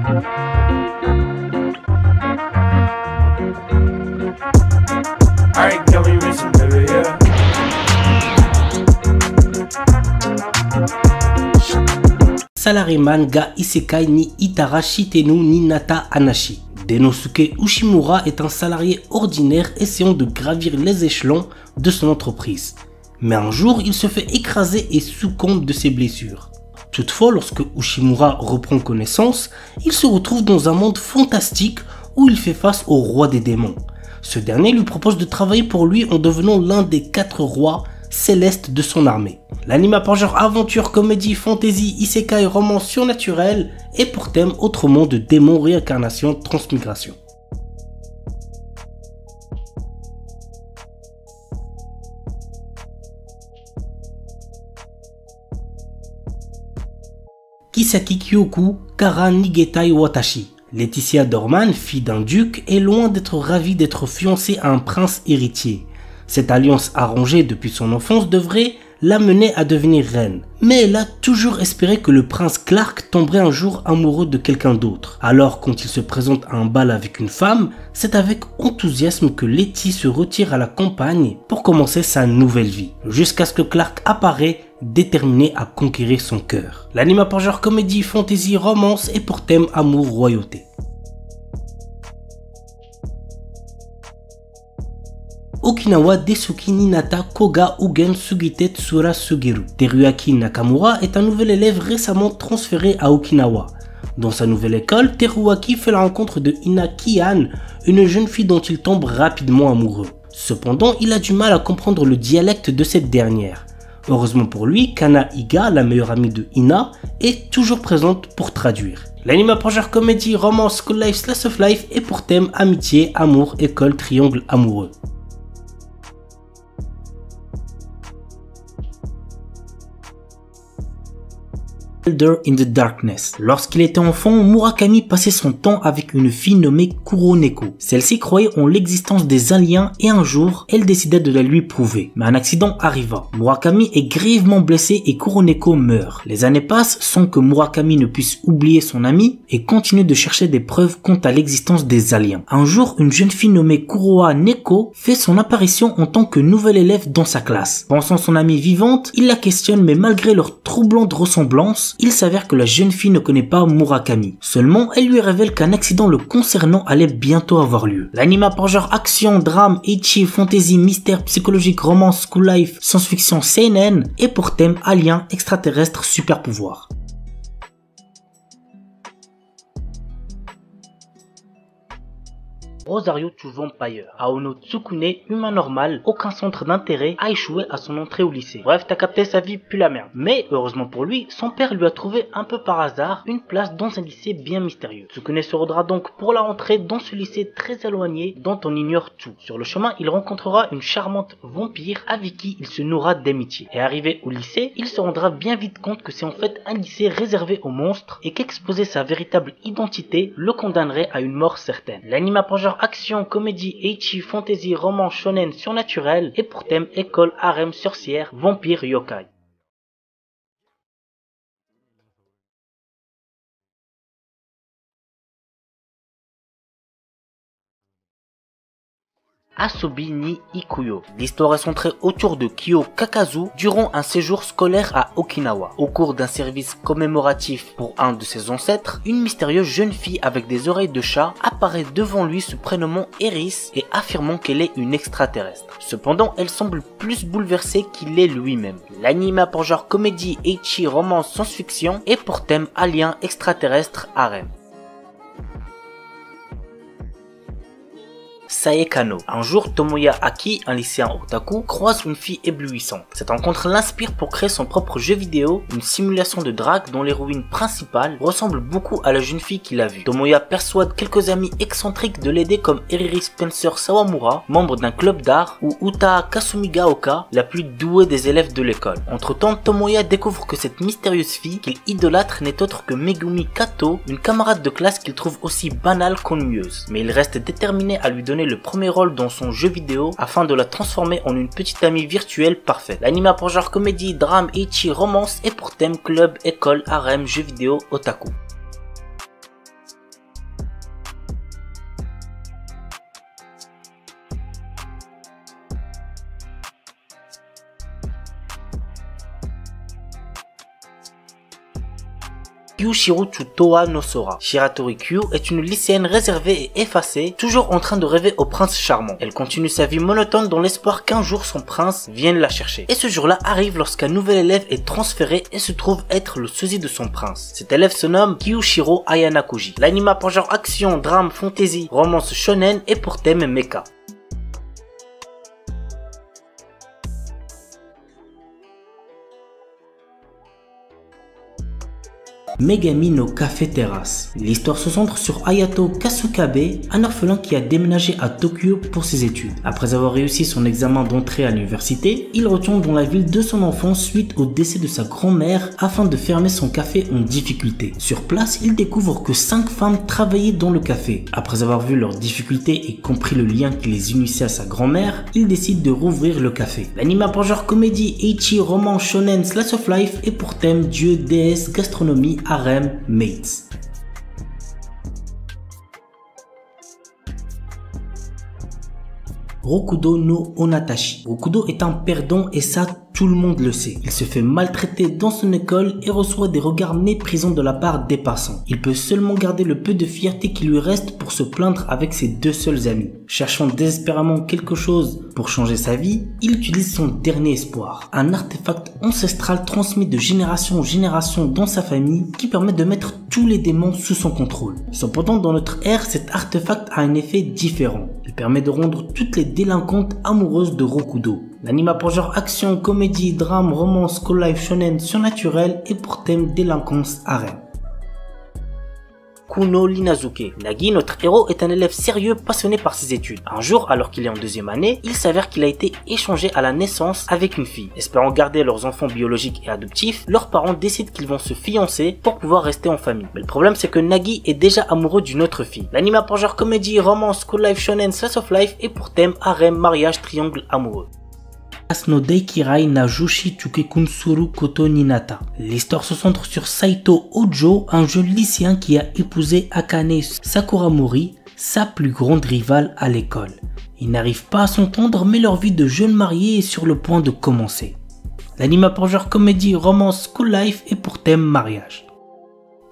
Alright, girl, we racing, baby, yeah. Salaryman ga isekai ni Itara Shitenu ni Nata Anashi. Denosuke Ushimura est un salarié ordinaire essayant de gravir les échelons de son entreprise. Mais un jour, il se fait écraser et succombe de ses blessures. Toutefois, lorsque Ushimura reprend connaissance, il se retrouve dans un monde fantastique où il fait face au roi des démons. Ce dernier lui propose de travailler pour lui en devenant l'un des 4 rois célestes de son armée. L'anime a pour genre aventure, comédie, fantasy, isekai, romance surnaturelle et pour thème autre monde, démons, réincarnation, transmigration. Kisaki Kyoku Kara Nigetai Watashi. Laetitia Dorman, fille d'un duc, est loin d'être ravie d'être fiancée à un prince héritier. Cette alliance arrangée depuis son enfance devrait l'amener à devenir reine. Mais elle a toujours espéré que le prince Clark tomberait un jour amoureux de quelqu'un d'autre. Alors quand il se présente à un bal avec une femme, c'est avec enthousiasme que Letty se retire à la campagne pour commencer sa nouvelle vie. Jusqu'à ce que Clark apparaît, déterminé à conquérir son cœur. L'anime a pour genre comédie, fantasy, romance et pour thème amour, royauté. Okinawa Desuki Ninata Koga Ugen Sugite Tsura Sugiru. Teruaki Nakamura est un nouvel élève récemment transféré à Okinawa. Dans sa nouvelle école, Teruaki fait la rencontre de Ina Kian, une jeune fille dont il tombe rapidement amoureux. Cependant, il a du mal à comprendre le dialecte de cette dernière. Heureusement pour lui, Kana Iga, la meilleure amie de Ina, est toujours présente pour traduire. L'anime a pour genre comédie, romance, school life, slice of life et pour thème amitié, amour, école, triangle amoureux. Elder in the Darkness. Lorsqu'il était enfant, Murakami passait son temps avec une fille nommée Kuroneko. Celle-ci croyait en l'existence des aliens et un jour, elle décida de la lui prouver. Mais un accident arriva. Murakami est grièvement blessé et Kuroneko meurt. Les années passent sans que Murakami ne puisse oublier son ami et continue de chercher des preuves quant à l'existence des aliens. Un jour, une jeune fille nommée Kuroha Neko fait son apparition en tant que nouvelle élève dans sa classe. Pensant son amie vivante, il la questionne mais malgré leur troublante ressemblance, il s'avère que la jeune fille ne connaît pas Murakami. Seulement, elle lui révèle qu'un accident le concernant allait bientôt avoir lieu. L'anime a pour genre action, drame, ecchi, fantasy, mystère, psychologique, romance, school life, science-fiction, seinen et pour thème alien, extraterrestre, super pouvoir. Rosario to Vampire. Aono Tsukune, humain normal, aucun centre d'intérêt, a échoué à son entrée au lycée. Bref, t'as capté, sa vie pue la merde. Mais, heureusement pour lui, son père lui a trouvé un peu par hasard une place dans un lycée bien mystérieux. Tsukune se rendra donc pour la rentrée dans ce lycée très éloigné dont on ignore tout. Sur le chemin, il rencontrera une charmante vampire avec qui il se nourra d'amitié. Et arrivé au lycée, il se rendra bien vite compte que c'est en fait un lycée réservé aux monstres et qu'exposer sa véritable identité le condamnerait à une mort certaine. L'anime a pour genre action, comédie, ecchi, fantasy, roman, shonen, surnaturel et pour thème école, harem, sorcière, vampire, yokai. Asobi ni Ikuyo. L'histoire est centrée autour de Kyo Kakazu durant un séjour scolaire à Okinawa. Au cours d'un service commémoratif pour un de ses ancêtres, une mystérieuse jeune fille avec des oreilles de chat apparaît devant lui se prénommant Eris et affirmant qu'elle est une extraterrestre. Cependant, elle semble plus bouleversée qu'il est lui-même. L'anime a pour genre comédie, ecchi, romance, science-fiction et pour thème alien, extraterrestre, harem. Saekano. Un jour, Tomoya Aki, un lycéen otaku, croise une fille éblouissante. Cette rencontre l'inspire pour créer son propre jeu vidéo, une simulation de drague dont l'héroïne principale ressemble beaucoup à la jeune fille qu'il a vue. Tomoya persuade quelques amis excentriques de l'aider comme Eriri Spencer Sawamura, membre d'un club d'art, ou Uta Kasumigaoka, la plus douée des élèves de l'école. Entre-temps, Tomoya découvre que cette mystérieuse fille qu'il idolâtre n'est autre que Megumi Kato, une camarade de classe qu'il trouve aussi banale qu'ennuyeuse. Mais il reste déterminé à lui donner le premier rôle dans son jeu vidéo afin de la transformer en une petite amie virtuelle parfaite. L'anime a pour genre comédie, drame, ecchi, romance et pour thème club, école, harem, jeu vidéo, otaku. Kyushiro Chutoa no Sora. Shiratori Kyu est une lycéenne réservée et effacée, toujours en train de rêver au prince charmant. Elle continue sa vie monotone dans l'espoir qu'un jour son prince vienne la chercher. Et ce jour-là arrive lorsqu'un nouvel élève est transféré et se trouve être le sosie de son prince. Cet élève se nomme Kyushiro Ayanakoji. L'anime a pour genre action, drame, fantasy, romance shonen et pour thème mecha. Megami no Café Terrace. L'histoire se centre sur Hayato Kasukabe, un orphelin qui a déménagé à Tokyo pour ses études. Après avoir réussi son examen d'entrée à l'université, il retourne dans la ville de son enfance suite au décès de sa grand-mère afin de fermer son café en difficulté. Sur place, il découvre que 5 femmes travaillaient dans le café. Après avoir vu leurs difficultés et compris le lien qui les unissait à sa grand-mère, il décide de rouvrir le café. L'anime a pour genre comédie, ecchi, roman, shonen, slice of life et pour thème dieu, déesse, gastronomie, harem, mates. Rokudo no Onatashi. Rokudo est un perdant et ça tout le monde le sait. Il se fait maltraiter dans son école et reçoit des regards méprisants de la part des passants. Il peut seulement garder le peu de fierté qui lui reste pour se plaindre avec ses 2 seuls amis. Cherchant désespérément quelque chose pour changer sa vie, il utilise son dernier espoir, un artefact ancestral transmis de génération en génération dans sa famille qui permet de mettre tous les démons sous son contrôle. Cependant, dans notre ère, cet artefact a un effet différent. Il permet de rendre toutes les délinquantes amoureuses de Rokudo. L'anime a pour genre action, comédie, drame, romance, school life, shonen, surnaturel et pour thème délinquance harem. Kuno Linazuke. Nagi, notre héros, est un élève sérieux passionné par ses études. Un jour, alors qu'il est en 2e année, il s'avère qu'il a été échangé à la naissance avec une fille. Espérant garder leurs enfants biologiques et adoptifs, leurs parents décident qu'ils vont se fiancer pour pouvoir rester en famille. Mais le problème, c'est que Nagi est déjà amoureux d'une autre fille. L'anime a pour genre comédie, romance, school life, shonen, slice of life et pour thème harem, mariage, triangle amoureux. No Daikirai na Jushi Chukekunsuru Koto Ninata. L'histoire se centre sur Saito Ojo, un jeune lycéen qui a épousé Akane Sakuramori, sa plus grande rivale à l'école. Ils n'arrivent pas à s'entendre, mais leur vie de jeunes mariés est sur le point de commencer. L'anime a pour genre comédie, romance, school life et pour thème mariage.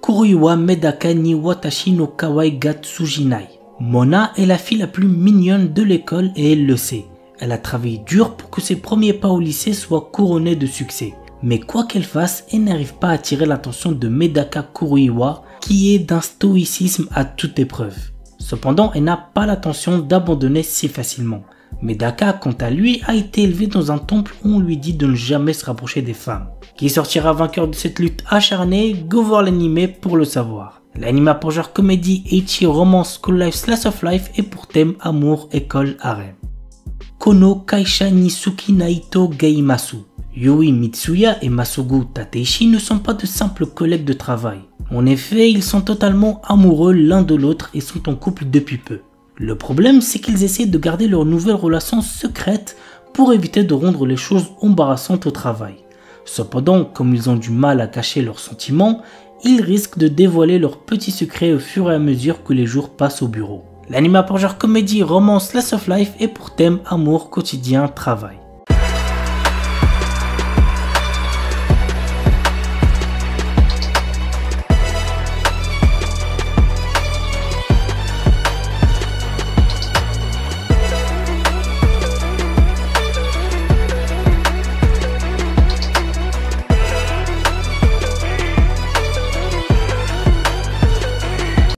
Kuruiwa Medaka ni Watashi no Kawaii ga Tsujinai. Mona est la fille la plus mignonne de l'école et elle le sait. Elle a travaillé dur pour que ses premiers pas au lycée soient couronnés de succès. Mais quoi qu'elle fasse, elle n'arrive pas à attirer l'attention de Medaka Kuruiwa, qui est d'un stoïcisme à toute épreuve. Cependant, elle n'a pas l'intention d'abandonner si facilement. Medaka, quant à lui, a été élevé dans un temple où on lui dit de ne jamais se rapprocher des femmes. Qui sortira vainqueur de cette lutte acharnée? Go voir l'anime pour le savoir. L'anime a pour genre comédie, ecchi, romance, school life, slice of life et pour thème amour, école, harem. Kono Kaisha ni Suki Naito Geimasu. Yui Mitsuya et Masugu Tateishi ne sont pas de simples collègues de travail. En effet, ils sont totalement amoureux l'un de l'autre et sont en couple depuis peu. Le problème, c'est qu'ils essaient de garder leur nouvelle relation secrète pour éviter de rendre les choses embarrassantes au travail. Cependant, comme ils ont du mal à cacher leurs sentiments, ils risquent de dévoiler leurs petits secrets au fur et à mesure que les jours passent au bureau. L'anime a pour genre comédie, romance, slice of life et pour thème amour, quotidien, travail.